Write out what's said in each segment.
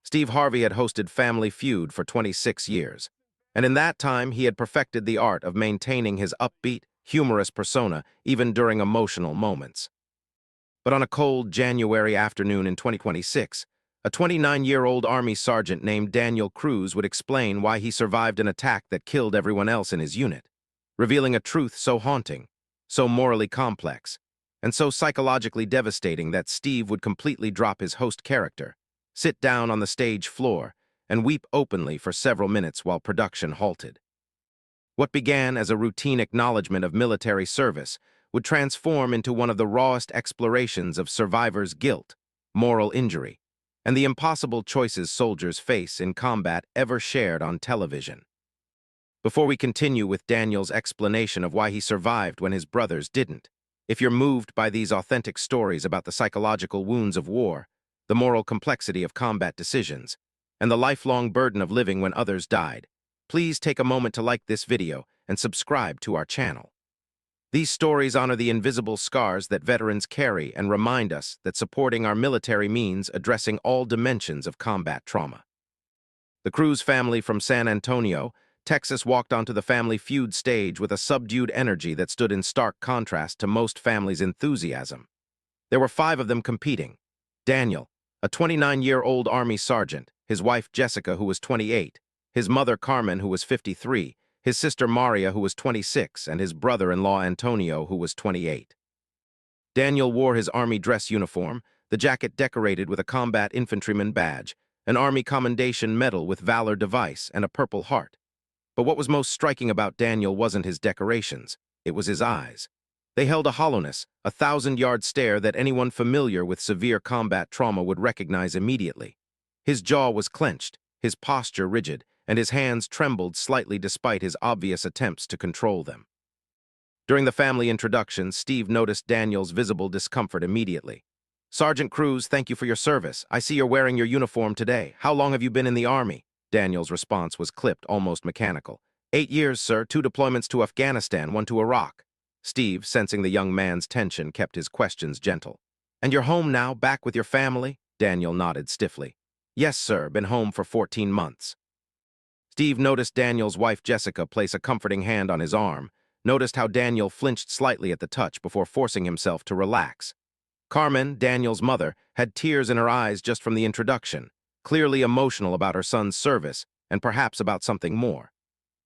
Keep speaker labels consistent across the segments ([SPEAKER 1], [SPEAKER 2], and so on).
[SPEAKER 1] Steve Harvey had hosted Family Feud for 26 years, and in that time he had perfected the art of maintaining his upbeat, humorous persona even during emotional moments. But on a cold January afternoon in 2026, a 29-year-old Army sergeant named Daniel Cruz would explain why he survived an attack that killed everyone else in his unit, revealing a truth so haunting, so morally complex, and so psychologically devastating that Steve would completely drop his host character, sit down on the stage floor, and weep openly for several minutes while production halted. What began as a routine acknowledgement of military service would transform into one of the rawest explorations of survivors' guilt, moral injury, and the impossible choices soldiers face in combat ever shared on television. Before we continue with Daniel's explanation of why he survived when his brothers didn't, if you're moved by these authentic stories about the psychological wounds of war, the moral complexity of combat decisions, and the lifelong burden of living when others died, please take a moment to like this video and subscribe to our channel. These stories honor the invisible scars that veterans carry and remind us that supporting our military means addressing all dimensions of combat trauma. The Cruz family from San Antonio, Texas walked onto the Family Feud stage with a subdued energy that stood in stark contrast to most families' enthusiasm. There were 5 of them competing. Daniel, a 29-year-old Army sergeant, his wife Jessica, who was 28, his mother Carmen, who was 53, his sister Maria, who was 26, and his brother-in-law Antonio, who was 28. Daniel wore his Army dress uniform, the jacket decorated with a combat infantryman badge, an Army Commendation Medal with Valor device, and a Purple Heart. But what was most striking about Daniel wasn't his decorations, it was his eyes. They held a hollowness, a 1,000-yard stare that anyone familiar with severe combat trauma would recognize immediately. His jaw was clenched, his posture rigid, and his hands trembled slightly despite his obvious attempts to control them. During the family introduction, Steve noticed Daniel's visible discomfort immediately. "Sergeant Cruz, thank you for your service. I see you're wearing your uniform today. How long have you been in the Army?" Daniel's response was clipped, almost mechanical. 8 years, sir, 2 deployments to Afghanistan, 1 to Iraq." Steve, sensing the young man's tension, kept his questions gentle. "And you're home now, back with your family?" Daniel nodded stiffly. "Yes, sir, been home for 14 months. Steve noticed Daniel's wife Jessica place a comforting hand on his arm, noticed how Daniel flinched slightly at the touch before forcing himself to relax. Carmen, Daniel's mother, had tears in her eyes just from the introduction, clearly emotional about her son's service and perhaps about something more.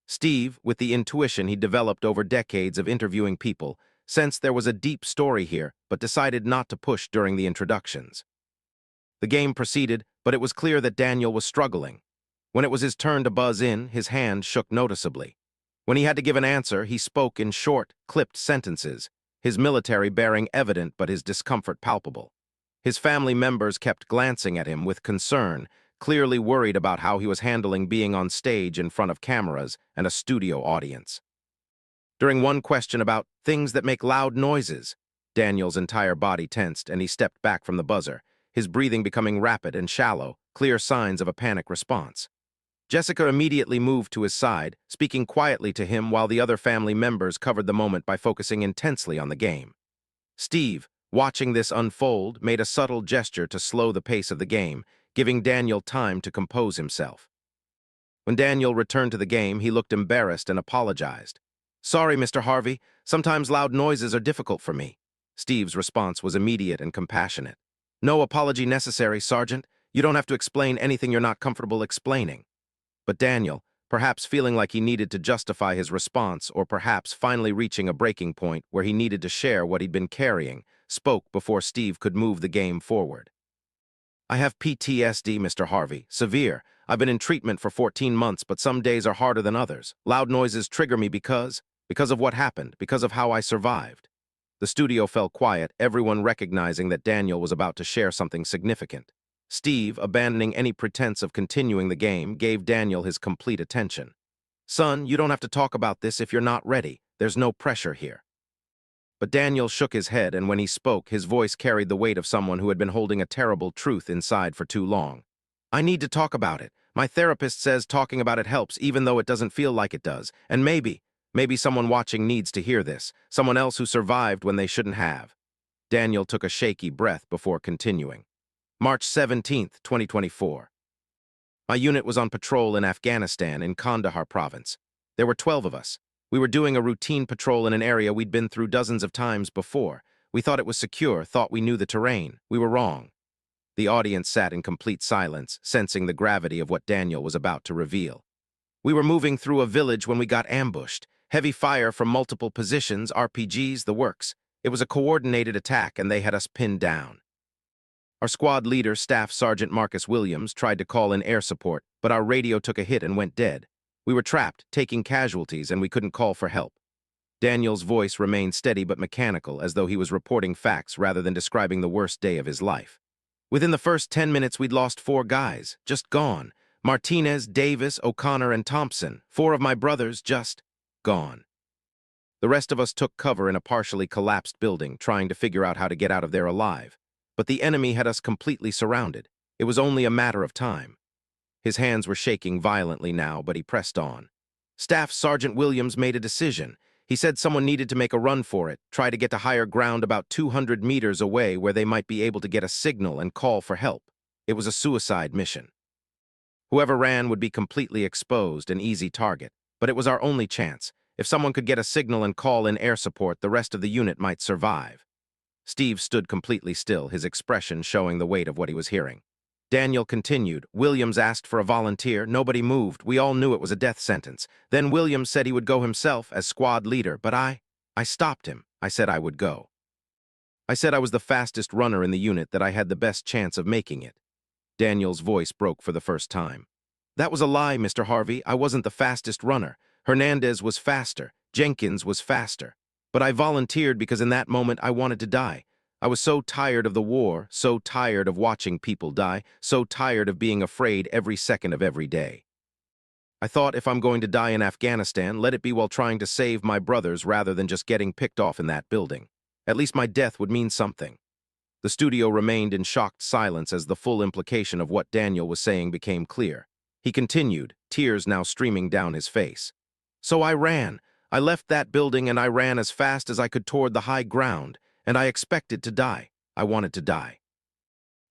[SPEAKER 1] Steve, with the intuition he developed over decades of interviewing people, sensed there was a deep story here, but decided not to push during the introductions. The game proceeded, but it was clear that Daniel was struggling. When it was his turn to buzz in, his hand shook noticeably. When he had to give an answer, he spoke in short, clipped sentences, his military bearing evident but his discomfort palpable. His family members kept glancing at him with concern, clearly worried about how he was handling being on stage in front of cameras and a studio audience. During one question about things that make loud noises, Daniel's entire body tensed and he stepped back from the buzzer, his breathing becoming rapid and shallow, clear signs of a panic response. Jessica immediately moved to his side, speaking quietly to him while the other family members covered the moment by focusing intensely on the game. Steve, watching this unfold, made a subtle gesture to slow the pace of the game, giving Daniel time to compose himself. When Daniel returned to the game, he looked embarrassed and apologized. "Sorry, Mr. Harvey, sometimes loud noises are difficult for me." Steve's response was immediate and compassionate. "No apology necessary, Sergeant. You don't have to explain anything you're not comfortable explaining." But Daniel, perhaps feeling like he needed to justify his response or perhaps finally reaching a breaking point where he needed to share what he'd been carrying, spoke before Steve could move the game forward. "I have PTSD, Mr. Harvey. Severe. I've been in treatment for 14 months, but some days are harder than others. Loud noises trigger me because of what happened, because of how I survived." The studio fell quiet, everyone recognizing that Daniel was about to share something significant. Steve, abandoning any pretense of continuing the game, gave Daniel his complete attention. "Son, you don't have to talk about this if you're not ready. There's no pressure here." But Daniel shook his head, and when he spoke, his voice carried the weight of someone who had been holding a terrible truth inside for too long. "I need to talk about it. My therapist says talking about it helps, even though it doesn't feel like it does. And maybe someone watching needs to hear this, someone else who survived when they shouldn't have." Daniel took a shaky breath before continuing. March 17, 2024. My unit was on patrol in Afghanistan in Kandahar province. There were 12 of us. We were doing a routine patrol in an area we'd been through dozens of times before. We thought it was secure, thought we knew the terrain. We were wrong. The audience sat in complete silence, sensing the gravity of what Daniel was about to reveal. We were moving through a village when we got ambushed. Heavy fire from multiple positions, RPGs, the works. It was a coordinated attack, and they had us pinned down. Our squad leader, Staff Sergeant Marcus Williams, tried to call in air support, but our radio took a hit and went dead. We were trapped, taking casualties, and we couldn't call for help. Daniel's voice remained steady but mechanical, as though he was reporting facts rather than describing the worst day of his life. Within the first 10 minutes, we'd lost 4 guys, just gone. Martinez, Davis, O'Connor, and Thompson, 4 of my brothers, just gone. The rest of us took cover in a partially collapsed building, trying to figure out how to get out of there alive. But the enemy had us completely surrounded. It was only a matter of time. His hands were shaking violently now, but he pressed on. Staff Sergeant Williams made a decision. He said someone needed to make a run for it, try to get to higher ground about 200 meters away where they might be able to get a signal and call for help. It was a suicide mission. Whoever ran would be completely exposed, an easy target. But it was our only chance. If someone could get a signal and call in air support, the rest of the unit might survive. Steve stood completely still, his expression showing the weight of what he was hearing. Daniel continued. Williams asked for a volunteer. Nobody moved. We all knew it was a death sentence. Then Williams said he would go himself as squad leader, but I stopped him. I said I would go. I said I was the fastest runner in the unit, that I had the best chance of making it. Daniel's voice broke for the first time. That was a lie, Mr. Harvey. I wasn't the fastest runner. Hernandez was faster. Jenkins was faster. But I volunteered because in that moment I wanted to die. I was so tired of the war, so tired of watching people die, so tired of being afraid every second of every day. I thought, if I'm going to die in Afghanistan, let it be while trying to save my brothers rather than just getting picked off in that building. At least my death would mean something. The studio remained in shocked silence as the full implication of what Daniel was saying became clear. He continued, tears now streaming down his face. So I ran. I left that building and I ran as fast as I could toward the high ground, and I expected to die. I wanted to die.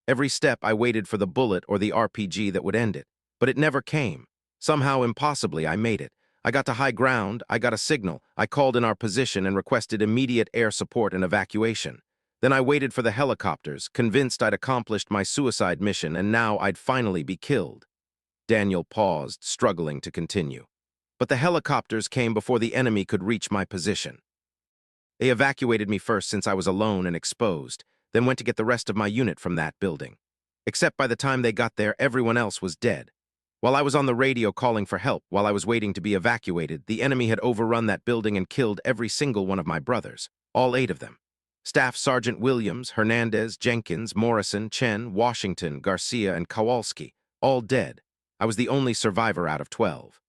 [SPEAKER 1] Every step I waited for the bullet or the RPG that would end it, but it never came. Somehow, impossibly, I made it. I got to high ground, I got a signal, I called in our position and requested immediate air support and evacuation. Then I waited for the helicopters, convinced I'd accomplished my suicide mission and now I'd finally be killed. Daniel paused, struggling to continue. But the helicopters came before the enemy could reach my position. They evacuated me first since I was alone and exposed, then went to get the rest of my unit from that building. Except by the time they got there, everyone else was dead. While I was on the radio calling for help, while I was waiting to be evacuated, the enemy had overrun that building and killed every single one of my brothers, all 8 of them. Staff Sergeant Williams, Hernandez, Jenkins, Morrison, Chen, Washington, Garcia, and Kowalski, all dead. I was the only survivor out of 12.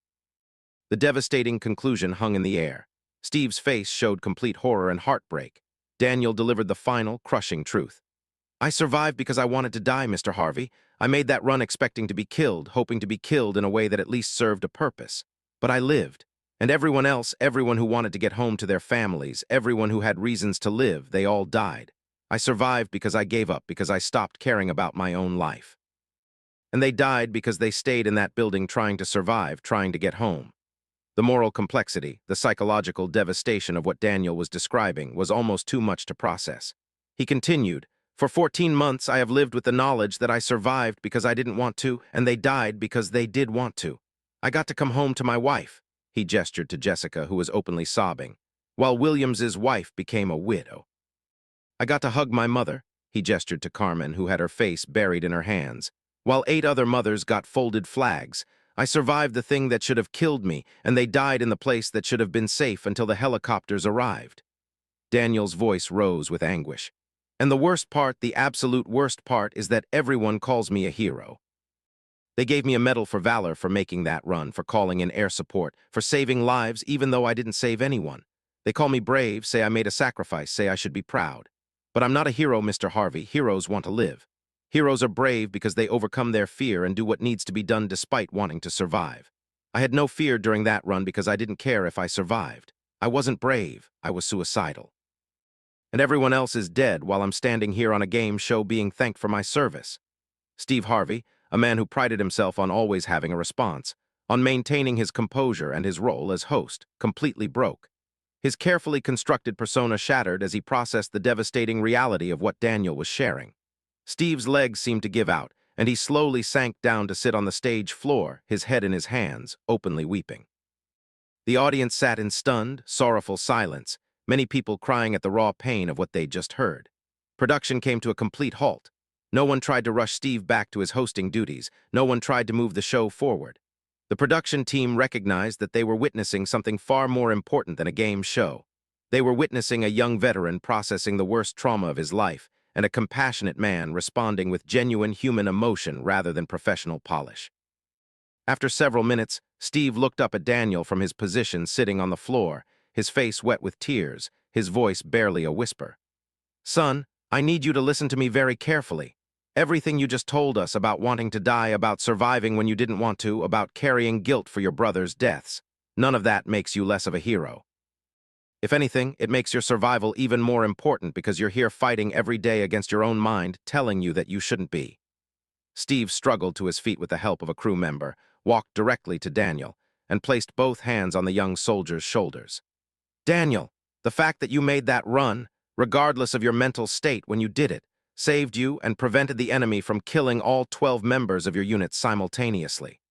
[SPEAKER 1] The devastating conclusion hung in the air. Steve's face showed complete horror and heartbreak. Daniel delivered the final, crushing truth. I survived because I wanted to die, Mr. Harvey. I made that run expecting to be killed, hoping to be killed in a way that at least served a purpose. But I lived. And everyone else, everyone who wanted to get home to their families, everyone who had reasons to live, they all died. I survived because I gave up, because I stopped caring about my own life. And they died because they stayed in that building trying to survive, trying to get home. The moral complexity, the psychological devastation of what Daniel was describing was almost too much to process. He continued, For 14 months I have lived with the knowledge that I survived because I didn't want to, and they died because they did want to. I got to come home to my wife. He gestured to Jessica, who was openly sobbing, while Williams's wife became a widow. I got to hug my mother. He gestured to Carmen, who had her face buried in her hands, while 8 other mothers got folded flags. I survived the thing that should have killed me, and they died in the place that should have been safe until the helicopters arrived. Daniel's voice rose with anguish. And the worst part, the absolute worst part, is that everyone calls me a hero. They gave me a medal for valor for making that run, for calling in air support, for saving lives even though I didn't save anyone. They call me brave, say I made a sacrifice, say I should be proud. But I'm not a hero, Mr. Harvey. Heroes want to live. Heroes are brave because they overcome their fear and do what needs to be done despite wanting to survive. I had no fear during that run because I didn't care if I survived. I wasn't brave, I was suicidal. And everyone else is dead while I'm standing here on a game show being thanked for my service. Steve Harvey, a man who prided himself on always having a response, on maintaining his composure and his role as host, completely broke. His carefully constructed persona shattered as he processed the devastating reality of what Daniel was sharing. Steve's legs seemed to give out, and he slowly sank down to sit on the stage floor, his head in his hands, openly weeping. The audience sat in stunned, sorrowful silence, many people crying at the raw pain of what they'd just heard. Production came to a complete halt. No one tried to rush Steve back to his hosting duties. No one tried to move the show forward. The production team recognized that they were witnessing something far more important than a game show. They were witnessing a young veteran processing the worst trauma of his life, and a compassionate man responding with genuine human emotion rather than professional polish. After several minutes, Steve looked up at Daniel from his position sitting on the floor, his face wet with tears, his voice barely a whisper. "Son, I need you to listen to me very carefully. Everything you just told us about wanting to die, about surviving when you didn't want to, about carrying guilt for your brother's deaths, none of that makes you less of a hero. If anything, it makes your survival even more important because you're here fighting every day against your own mind, telling you that you shouldn't be." Steve struggled to his feet with the help of a crew member, walked directly to Daniel, and placed both hands on the young soldier's shoulders. "Daniel, the fact that you made that run, regardless of your mental state when you did it, saved you and prevented the enemy from killing all 12 members of your unit simultaneously.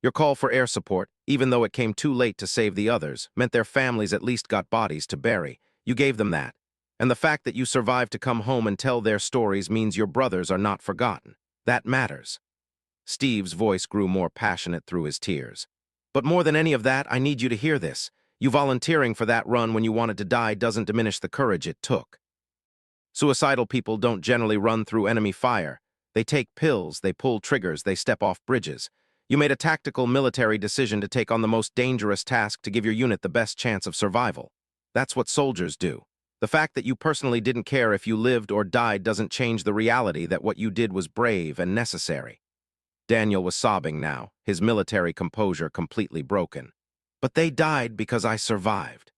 [SPEAKER 1] Your call for air support, even though it came too late to save the others, meant their families at least got bodies to bury. You gave them that. And the fact that you survived to come home and tell their stories means your brothers are not forgotten. That matters." Steve's voice grew more passionate through his tears. "But more than any of that, I need you to hear this. You volunteering for that run when you wanted to die doesn't diminish the courage it took. Suicidal people don't generally run through enemy fire. They take pills, they pull triggers, they step off bridges. You made a tactical military decision to take on the most dangerous task to give your unit the best chance of survival. That's what soldiers do. The fact that you personally didn't care if you lived or died doesn't change the reality that what you did was brave and necessary." Daniel was sobbing now, his military composure completely broken. "But they died because I survived.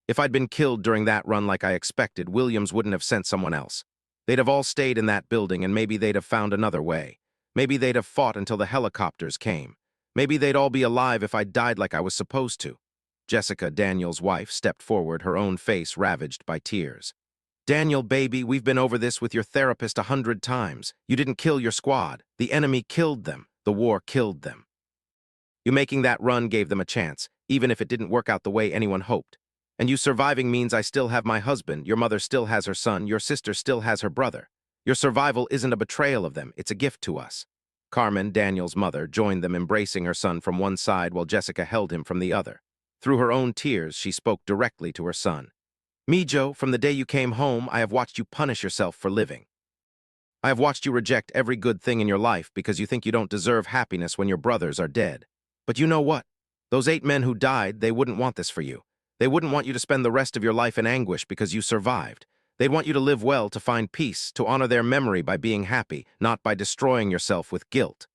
[SPEAKER 1] If I'd been killed during that run like I expected, Williams wouldn't have sent someone else. They'd have all stayed in that building and maybe they'd have found another way. Maybe they'd have fought until the helicopters came. Maybe they'd all be alive if I'd died like I was supposed to." Jessica, Daniel's wife, stepped forward, her own face ravaged by tears. "Daniel, baby, we've been over this with your therapist 100 times. You didn't kill your squad. The enemy killed them. The war killed them. You making that run gave them a chance, even if it didn't work out the way anyone hoped. And you surviving means I still have my husband, your mother still has her son, your sister still has her brother. Your survival isn't a betrayal of them, it's a gift to us." Carmen, Daniel's mother, joined them, embracing her son from one side while Jessica held him from the other. Through her own tears, she spoke directly to her son. "Mijo, from the day you came home, I have watched you punish yourself for living. I have watched you reject every good thing in your life because you think you don't deserve happiness when your brothers are dead. But you know what? Those 8 men who died, they wouldn't want this for you. They wouldn't want you to spend the rest of your life in anguish because you survived. They'd want you to live well, to find peace, to honor their memory by being happy, not by destroying yourself with guilt."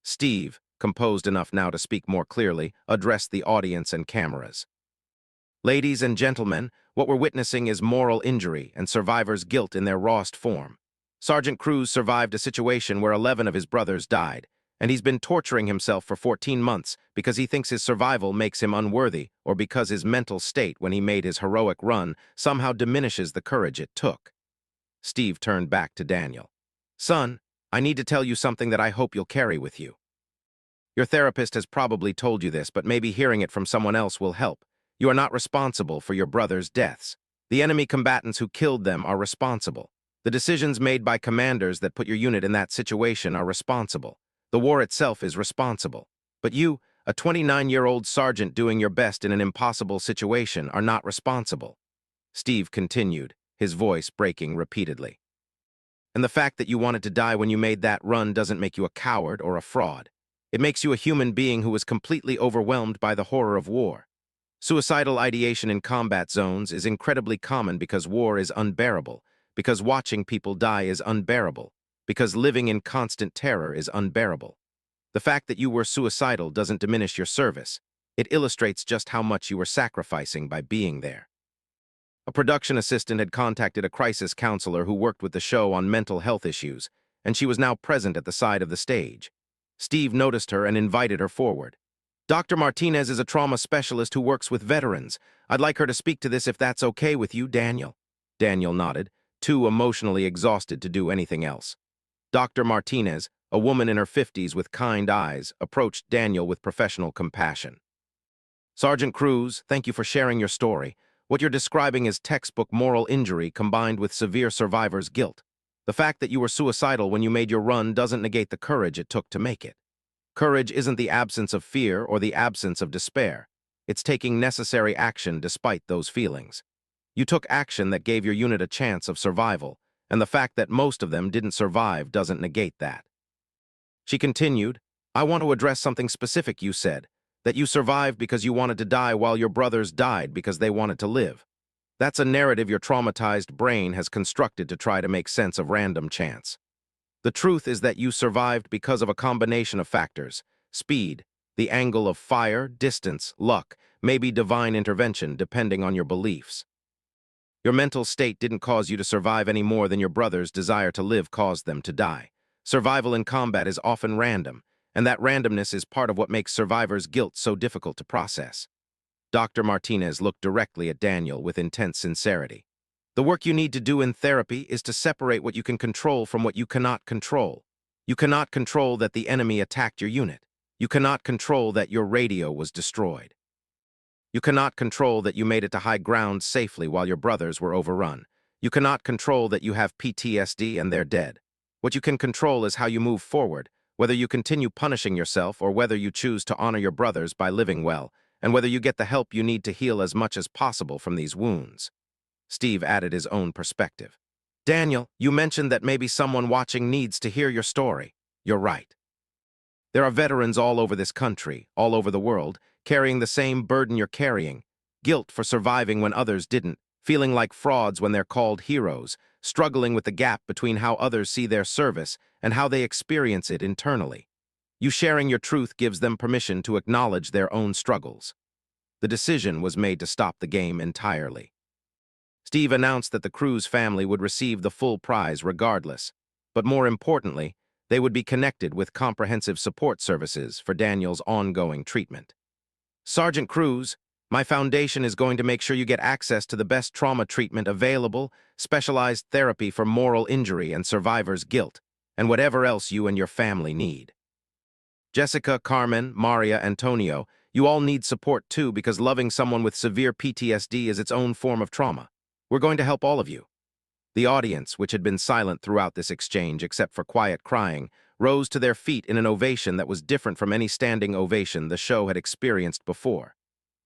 [SPEAKER 1] Steve, composed enough now to speak more clearly, addressed the audience and cameras. "Ladies and gentlemen, what we're witnessing is moral injury and survivors' guilt in their rawest form. Sergeant Cruz survived a situation where 11 of his brothers died, and he's been torturing himself for 14 months because he thinks his survival makes him unworthy or because his mental state when he made his heroic run somehow diminishes the courage it took." Steve turned back to Daniel. "Son, I need to tell you something that I hope you'll carry with you. Your therapist has probably told you this, but maybe hearing it from someone else will help. You are not responsible for your brothers' deaths. The enemy combatants who killed them are responsible. The decisions made by commanders that put your unit in that situation are responsible. The war itself is responsible. But you, a 29-year-old sergeant doing your best in an impossible situation, are not responsible." Steve continued, his voice breaking repeatedly. "And the fact that you wanted to die when you made that run doesn't make you a coward or a fraud. It makes you a human being who was completely overwhelmed by the horror of war. Suicidal ideation in combat zones is incredibly common because war is unbearable, because watching people die is unbearable, because living in constant terror is unbearable. The fact that you were suicidal doesn't diminish your service. It illustrates just how much you were sacrificing by being there." A production assistant had contacted a crisis counselor who worked with the show on mental health issues, and she was now present at the side of the stage. Steve noticed her and invited her forward. "Dr. Martinez is a trauma specialist who works with veterans. I'd like her to speak to this if that's okay with you, Daniel." Daniel nodded, too emotionally exhausted to do anything else. Dr. Martinez, a woman in her 50s with kind eyes, approached Daniel with professional compassion. "Sergeant Cruz, thank you for sharing your story. What you're describing is textbook moral injury combined with severe survivor's guilt. The fact that you were suicidal when you made your run doesn't negate the courage it took to make it. Courage isn't the absence of fear or the absence of despair. It's taking necessary action despite those feelings. You took action that gave your unit a chance of survival, and the fact that most of them didn't survive doesn't negate that." She continued, "I want to address something specific you said, that you survived because you wanted to die while your brothers died because they wanted to live. That's a narrative your traumatized brain has constructed to try to make sense of random chance. The truth is that you survived because of a combination of factors: speed, the angle of fire, distance, luck, maybe divine intervention depending on your beliefs. Your mental state didn't cause you to survive any more than your brothers' desire to live caused them to die. Survival in combat is often random, and that randomness is part of what makes survivor's guilt so difficult to process." Dr. Martinez looked directly at Daniel with intense sincerity. "The work you need to do in therapy is to separate what you can control from what you cannot control. You cannot control that the enemy attacked your unit. You cannot control that your radio was destroyed. You cannot control that you made it to high ground safely while your brothers were overrun. You cannot control that you have PTSD and they're dead. What you can control is how you move forward, whether you continue punishing yourself or whether you choose to honor your brothers by living well, and whether you get the help you need to heal as much as possible from these wounds." Steve added his own perspective. "Daniel, you mentioned that maybe someone watching needs to hear your story. You're right. There are veterans all over this country, all over the world, carrying the same burden you're carrying: guilt for surviving when others didn't, feeling like frauds when they're called heroes, struggling with the gap between how others see their service and how they experience it internally. You sharing your truth gives them permission to acknowledge their own struggles." The decision was made to stop the game entirely. Steve announced that the Cruz family would receive the full prize regardless, but more importantly, they would be connected with comprehensive support services for Daniel's ongoing treatment. "Sergeant Cruz, my foundation is going to make sure you get access to the best trauma treatment available, specialized therapy for moral injury and survivor's guilt, and whatever else you and your family need. Jessica, Carmen, Maria, Antonio, you all need support too, because loving someone with severe PTSD is its own form of trauma. We're going to help all of you." The audience, which had been silent throughout this exchange except for quiet crying, rose to their feet in an ovation that was different from any standing ovation the show had experienced before.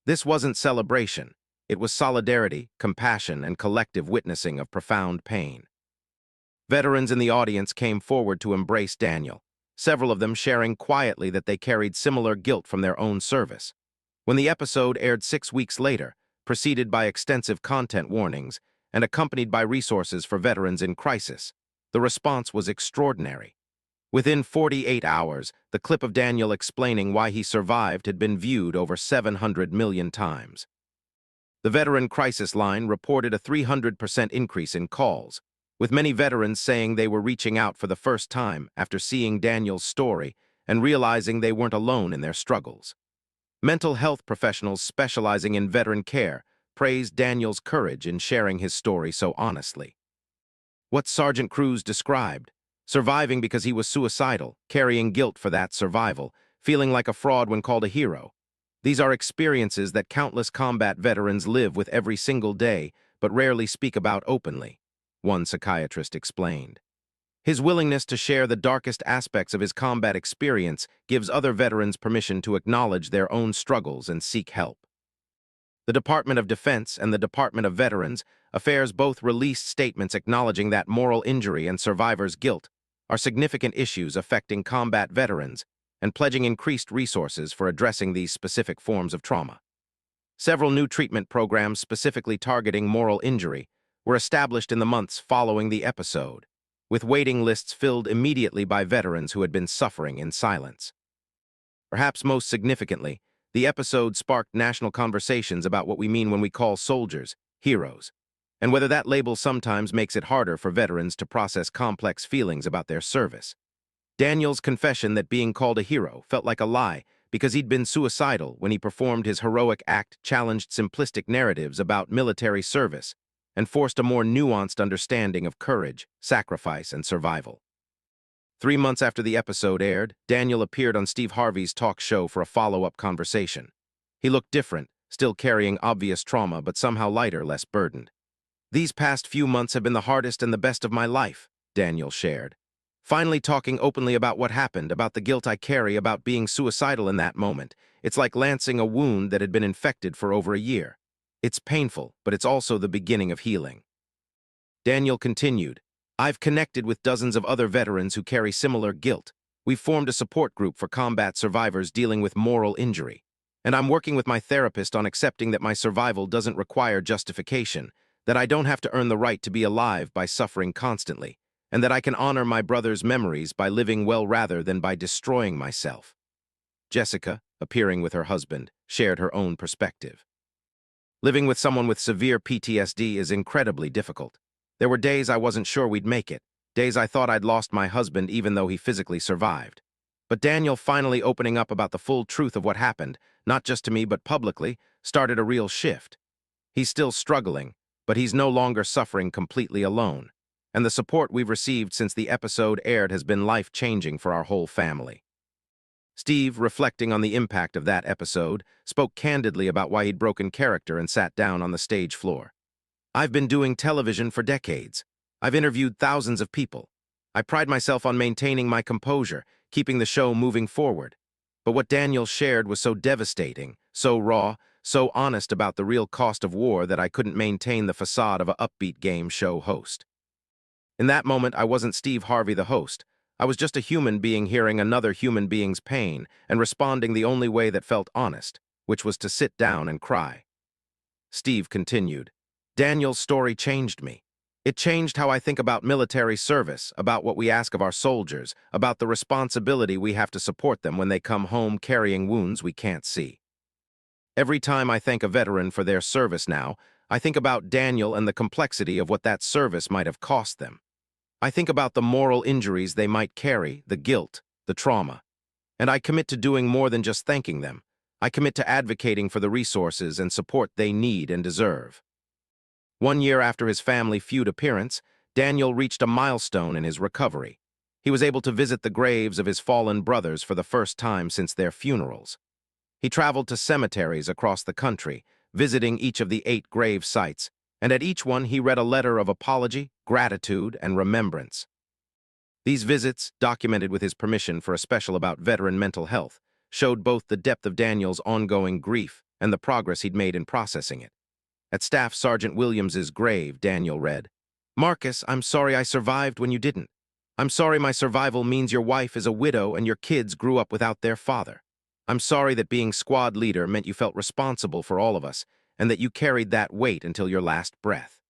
[SPEAKER 1] This wasn't celebration. It was solidarity, compassion, and collective witnessing of profound pain. Veterans in the audience came forward to embrace Daniel, several of them sharing quietly that they carried similar guilt from their own service. When the episode aired 6 weeks later, preceded by extensive content warnings and accompanied by resources for veterans in crisis, the response was extraordinary. Within 48 hours, the clip of Daniel explaining why he survived had been viewed over 700 million times. The Veteran Crisis Line reported a 300% increase in calls, with many veterans saying they were reaching out for the first time after seeing Daniel's story and realizing they weren't alone in their struggles. Mental health professionals specializing in veteran care praised Daniel's courage in sharing his story so honestly. What Sergeant Cruz described: surviving because he was suicidal, carrying guilt for that survival, feeling like a fraud when called a hero. These are experiences that countless combat veterans live with every single day, but rarely speak about openly, one psychiatrist explained. His willingness to share the darkest aspects of his combat experience gives other veterans permission to acknowledge their own struggles and seek help. The Department of Defense and the Department of Veterans Affairs both released statements acknowledging that moral injury and survivor's guilt are significant issues affecting combat veterans and pledging increased resources for addressing these specific forms of trauma. Several new treatment programs specifically targeting moral injury were established in the months following the episode, with waiting lists filled immediately by veterans who had been suffering in silence. Perhaps most significantly, the episode sparked national conversations about what we mean when we call soldiers heroes. and whether that label sometimes makes it harder for veterans to process complex feelings about their service. Daniel's confession that being called a hero felt like a lie because he'd been suicidal when he performed his heroic act challenged simplistic narratives about military service and forced a more nuanced understanding of courage, sacrifice, and survival. 3 months after the episode aired, Daniel appeared on Steve Harvey's talk show for a follow-up conversation. He looked different, still carrying obvious trauma, but somehow lighter, less burdened. "These past few months have been the hardest and the best of my life," Daniel shared. "Finally talking openly about what happened, about the guilt I carry, about being suicidal in that moment. It's like lancing a wound that had been infected for over a year. It's painful, but it's also the beginning of healing." Daniel continued, "I've connected with dozens of other veterans who carry similar guilt. We've formed a support group for combat survivors dealing with moral injury. And I'm working with my therapist on accepting that my survival doesn't require justification, that I don't have to earn the right to be alive by suffering constantly, and that I can honor my brother's memories by living well rather than by destroying myself." Jessica, appearing with her husband, shared her own perspective. "Living with someone with severe PTSD is incredibly difficult. There were days I wasn't sure we'd make it, days I thought I'd lost my husband even though he physically survived. But Daniel finally opening up about the full truth of what happened, not just to me but publicly, started a real shift. He's still struggling, but he's no longer suffering completely alone. And the support we've received since the episode aired has been life-changing for our whole family." Steve, reflecting on the impact of that episode, spoke candidly about why he'd broken character and sat down on the stage floor. "I've been doing television for decades. I've interviewed thousands of people. I pride myself on maintaining my composure, keeping the show moving forward. But what Daniel shared was so devastating, so raw, so honest about the real cost of war that I couldn't maintain the facade of an upbeat game show host. In that moment, I wasn't Steve Harvey the host. I was just a human being hearing another human being's pain and responding the only way that felt honest, which was to sit down and cry." Steve continued, "Daniel's story changed me. It changed how I think about military service, about what we ask of our soldiers, about the responsibility we have to support them when they come home carrying wounds we can't see. Every time I thank a veteran for their service now, I think about Daniel and the complexity of what that service might have cost them. I think about the moral injuries they might carry, the guilt, the trauma. And I commit to doing more than just thanking them. I commit to advocating for the resources and support they need and deserve." 1 year after his Family Feud appearance, Daniel reached a milestone in his recovery. He was able to visit the graves of his fallen brothers for the first time since their funerals. He traveled to cemeteries across the country, visiting each of the 8 grave sites, and at each one he read a letter of apology, gratitude, and remembrance. These visits, documented with his permission for a special about veteran mental health, showed both the depth of Daniel's ongoing grief and the progress he'd made in processing it. At Staff Sergeant Williams's grave, Daniel read, "Marcus, I'm sorry I survived when you didn't. I'm sorry my survival means your wife is a widow and your kids grew up without their father. I'm sorry that being squad leader meant you felt responsible for all of us and that you carried that weight until your last breath.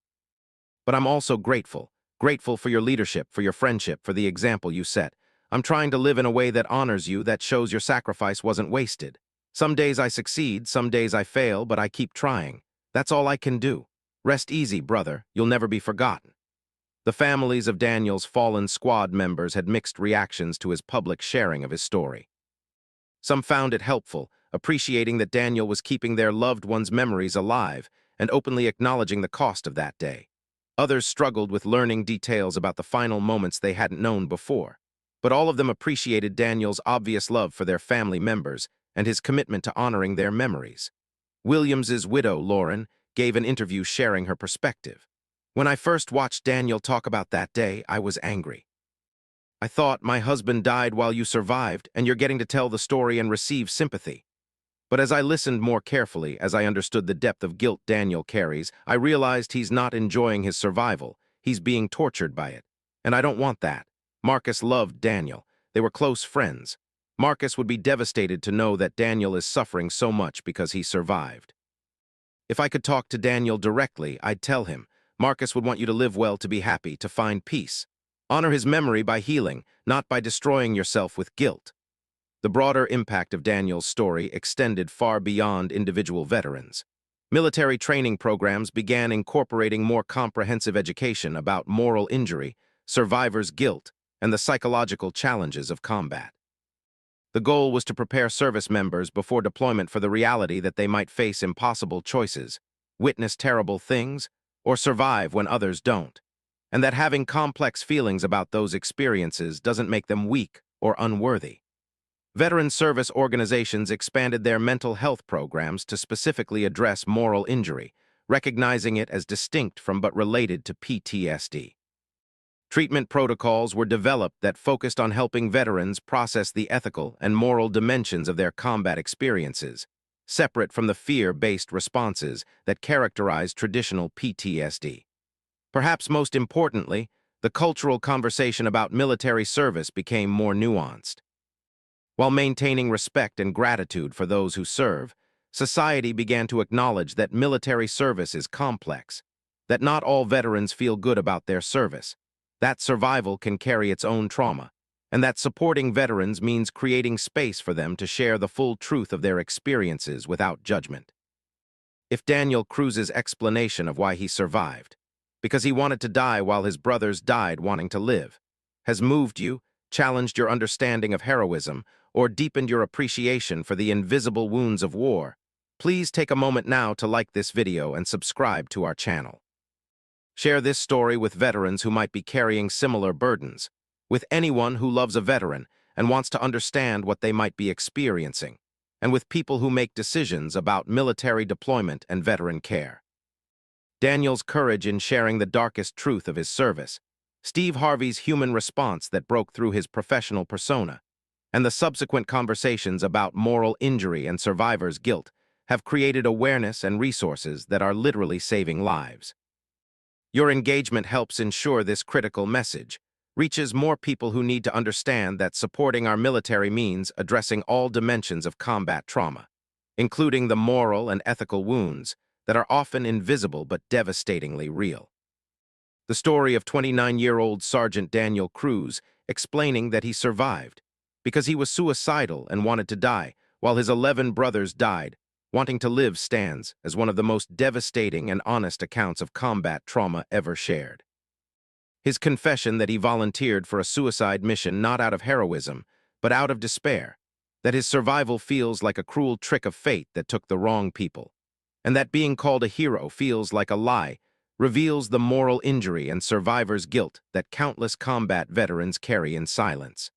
[SPEAKER 1] But I'm also grateful for your leadership, for your friendship, for the example you set. I'm trying to live in a way that honors you, that shows your sacrifice wasn't wasted. Some days I succeed, some days I fail, but I keep trying. That's all I can do. Rest easy, brother. You'll never be forgotten." The families of Daniel's fallen squad members had mixed reactions to his public sharing of his story. Some found it helpful, appreciating that Daniel was keeping their loved ones' memories alive and openly acknowledging the cost of that day. Others struggled with learning details about the final moments they hadn't known before. But all of them appreciated Daniel's obvious love for their family members and his commitment to honoring their memories. Williams's widow, Lauren, gave an interview sharing her perspective. "When I first watched Daniel talk about that day, I was angry. I thought, my husband died while you survived, and you're getting to tell the story and receive sympathy. But as I listened more carefully, as I understood the depth of guilt Daniel carries, I realized he's not enjoying his survival. He's being tortured by it. And I don't want that. Marcus loved Daniel. They were close friends. Marcus would be devastated to know that Daniel is suffering so much because he survived. If I could talk to Daniel directly, I'd tell him, Marcus would want you to live well, to be happy, to find peace. Honor his memory by healing, not by destroying yourself with guilt." The broader impact of Daniel's story extended far beyond individual veterans. Military training programs began incorporating more comprehensive education about moral injury, survivor's guilt, and the psychological challenges of combat. The goal was to prepare service members before deployment for the reality that they might face impossible choices, witness terrible things, or survive when others don't, and that having complex feelings about those experiences doesn't make them weak or unworthy. Veteran service organizations expanded their mental health programs to specifically address moral injury, recognizing it as distinct from but related to PTSD. Treatment protocols were developed that focused on helping veterans process the ethical and moral dimensions of their combat experiences, separate from the fear-based responses that characterize traditional PTSD. Perhaps most importantly, the cultural conversation about military service became more nuanced. While maintaining respect and gratitude for those who serve, society began to acknowledge that military service is complex, that not all veterans feel good about their service, that survival can carry its own trauma, and that supporting veterans means creating space for them to share the full truth of their experiences without judgment. If Daniel Cruz's explanation of why he survived, because he wanted to die while his brothers died wanting to live, has moved you, challenged your understanding of heroism, or deepened your appreciation for the invisible wounds of war, please take a moment now to like this video and subscribe to our channel. Share this story with veterans who might be carrying similar burdens, with anyone who loves a veteran and wants to understand what they might be experiencing, and with people who make decisions about military deployment and veteran care. Daniel's courage in sharing the darkest truth of his service, Steve Harvey's human response that broke through his professional persona, and the subsequent conversations about moral injury and survivor's guilt have created awareness and resources that are literally saving lives. Your engagement helps ensure this critical message reaches more people who need to understand that supporting our military means addressing all dimensions of combat trauma, including the moral and ethical wounds that are often invisible but devastatingly real. The story of 29-year-old Sergeant Daniel Cruz explaining that he survived because he was suicidal and wanted to die, while his 11 brothers died, wanting to live stands as one of the most devastating and honest accounts of combat trauma ever shared. His confession that he volunteered for a suicide mission not out of heroism, but out of despair, that his survival feels like a cruel trick of fate that took the wrong people, and that being called a hero feels like a lie, reveals the moral injury and survivor's guilt that countless combat veterans carry in silence.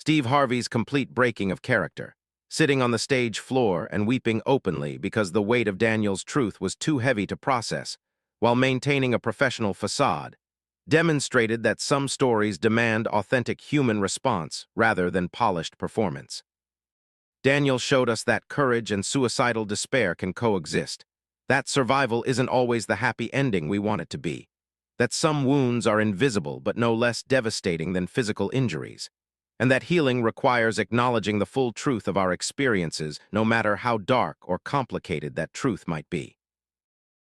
[SPEAKER 1] Steve Harvey's complete breaking of character, sitting on the stage floor and weeping openly because the weight of Daniel's truth was too heavy to process, while maintaining a professional facade, demonstrated that some stories demand authentic human response rather than polished performance. Daniel showed us that courage and suicidal despair can coexist, that survival isn't always the happy ending we want it to be, that some wounds are invisible but no less devastating than physical injuries, and that healing requires acknowledging the full truth of our experiences, no matter how dark or complicated that truth might be.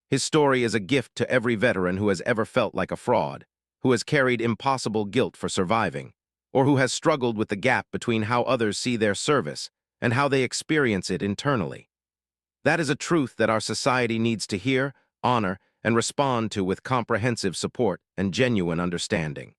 [SPEAKER 1] His story is a gift to every veteran who has ever felt like a fraud, who has carried impossible guilt for surviving, or who has struggled with the gap between how others see their service and how they experience it internally. That is a truth that our society needs to hear, honor, and respond to with comprehensive support and genuine understanding.